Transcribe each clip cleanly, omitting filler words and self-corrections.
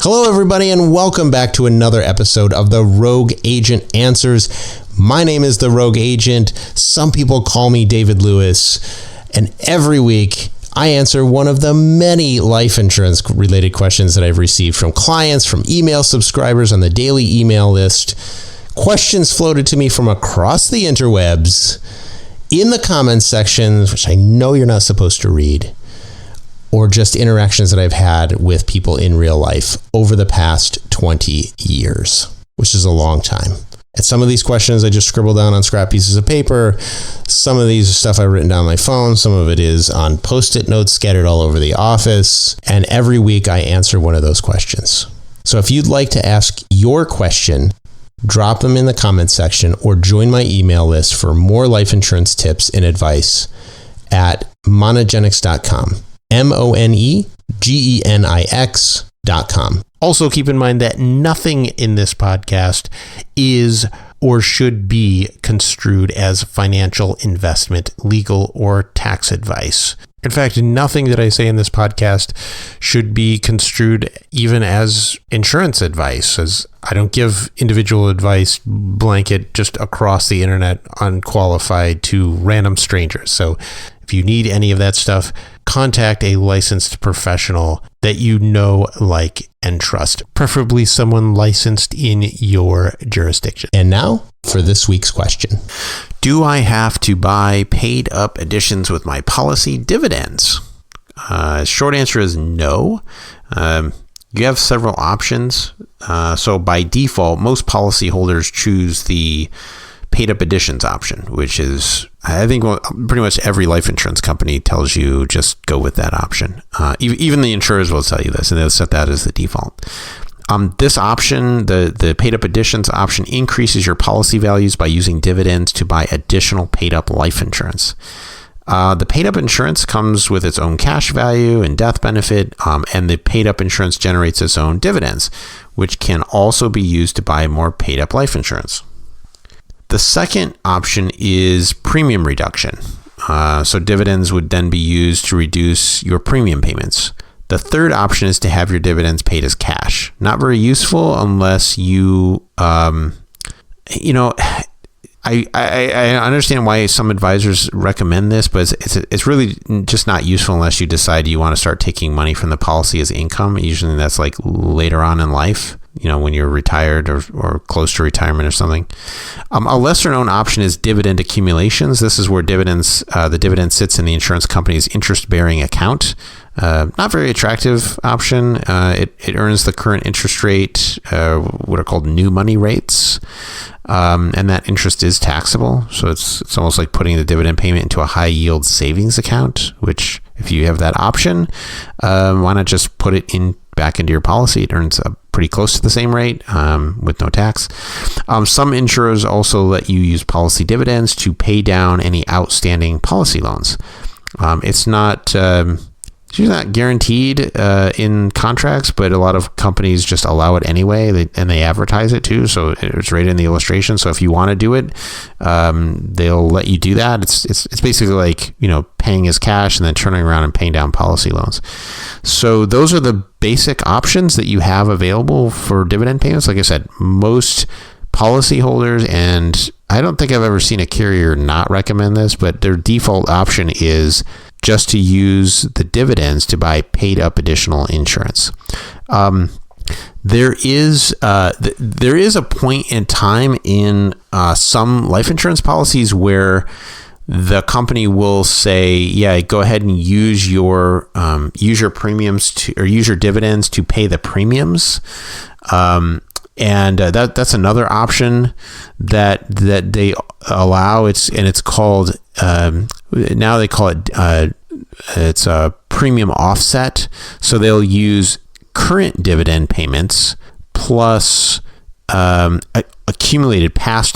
Hello, everybody, and welcome back to another episode of the Rogue Agent Answers. My name is the Rogue Agent. Some people call me David Lewis, and every week I answer one of the many life insurance related questions that I've received from clients, from email subscribers on the daily email list, questions floated to me from across the interwebs, in the comments sections, which I know you're not supposed to read, or just interactions that I've had with people in real life over the past 20 years, which is a long time. And some of these questions I just scribble down on scrap pieces of paper. Some of these are stuff I've written down on my phone. Some of it is on Post-it notes scattered all over the office. And every week I answer one of those questions. So if you'd like to ask your question, drop them in the comments section or join my email list for more life insurance tips and advice at monogenics.com. monegenics.com. Also, keep in mind that nothing in this podcast is or should be construed as financial, investment, legal, or tax advice. In fact, nothing that I say in this podcast should be construed even as insurance advice, as I don't give individual advice blanket just across the internet unqualified to random strangers. So if you need any of that stuff, contact a licensed professional that you know, like, and trust, preferably someone licensed in your jurisdiction. And now for this week's question. Do I have to buy paid up additions with my policy dividends? Short answer is no. You have several options. So by default, most policyholders choose the paid up additions option, which is, I think, pretty much every life insurance company tells you just go with that option. Even the insurers will tell you this, and they'll set that as the default. This option, the paid up additions option, increases your policy values by using dividends to buy additional paid up life insurance. The paid up insurance comes with its own cash value and death benefit, and the paid up insurance generates its own dividends, which can also be used to buy more paid up life insurance. The second option is premium reduction. So dividends would then be used to reduce your premium payments. The third option is to have your dividends paid as cash. Not very useful unless you, I understand why some advisors recommend this, but it's really just not useful unless you decide you want to start taking money from the policy as income. Usually that's like later on in life, when you're retired or close to retirement or something. A lesser known option is dividend accumulations. This is where the dividend sits in the insurance company's interest-bearing account. Not very attractive option. It earns the current interest rate, what are called new money rates. And that interest is taxable. So it's almost like putting the dividend payment into a high yield savings account, which if you have that option, why not just put it back into your policy? It earns pretty close to the same rate with no tax. Some insurers also let you use policy dividends to pay down any outstanding policy loans. It's not guaranteed in contracts, but a lot of companies just allow it anyway, and they advertise it too. So it's right in the illustration. So if you want to do it, they'll let you do that. It's basically like, paying as cash and then turning around and paying down policy loans. So those are the basic options that you have available for dividend payments. Like I said, most policyholders, and I don't think I've ever seen a carrier not recommend this, but their default option is just to use the dividends to buy paid up additional insurance. There is a point in time in some life insurance policies where the company will say, yeah, go ahead and use your premiums or use your dividends to pay the premiums. And that's another option that they allow. It's called now they call it it's a premium offset. So they'll use current dividend payments plus past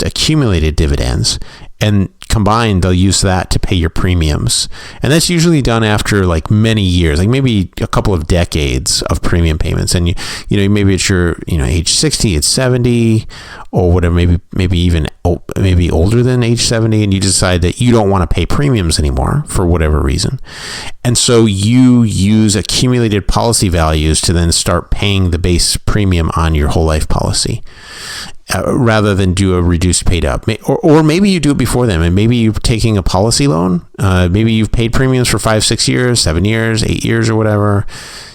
accumulated dividends, and combined they'll use that to pay your premiums. And that's usually done after like many years, like maybe a couple of decades of premium payments. And maybe it's your age 60, it's 70, or whatever, maybe even maybe older than age 70 and you decide that you don't want to pay premiums anymore for whatever reason. And so you use accumulated policy values to then start paying the base premium on your whole life policy. Rather than do a reduced paid up. Or maybe you do it before then, and maybe you're taking a policy loan. Maybe you've paid premiums for 5, 6 years, 7 years, 8 years, or whatever.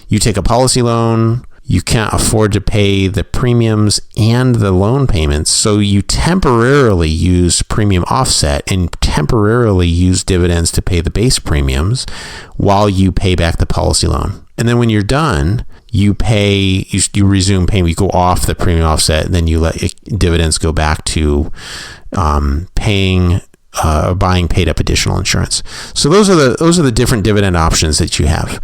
You take a policy loan. You can't afford to pay the premiums and the loan payments. So you temporarily use premium offset and temporarily use dividends to pay the base premiums while you pay back the policy loan. And then when you're done, you resume payment. You go off the premium offset, and then you let dividends go back to buying paid up additional insurance. So those are the different dividend options that you have,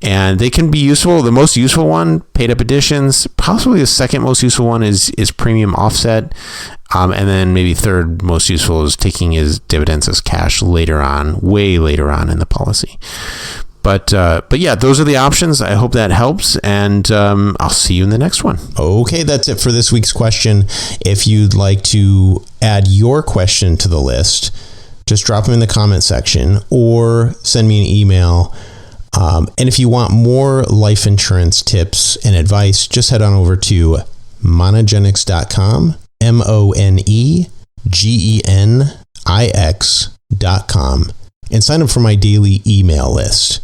and they can be useful. The most useful one, paid up additions. Possibly the second most useful one is premium offset, and then maybe third most useful is taking his dividends as cash way later on in the policy. But yeah, those are the options. I hope that helps, and I'll see you in the next one. Okay, that's it for this week's question. If you'd like to add your question to the list, just drop them in the comment section or send me an email. And if you want more life insurance tips and advice, just head on over to monogenics.com, monegeniix.com, and sign up for my daily email list.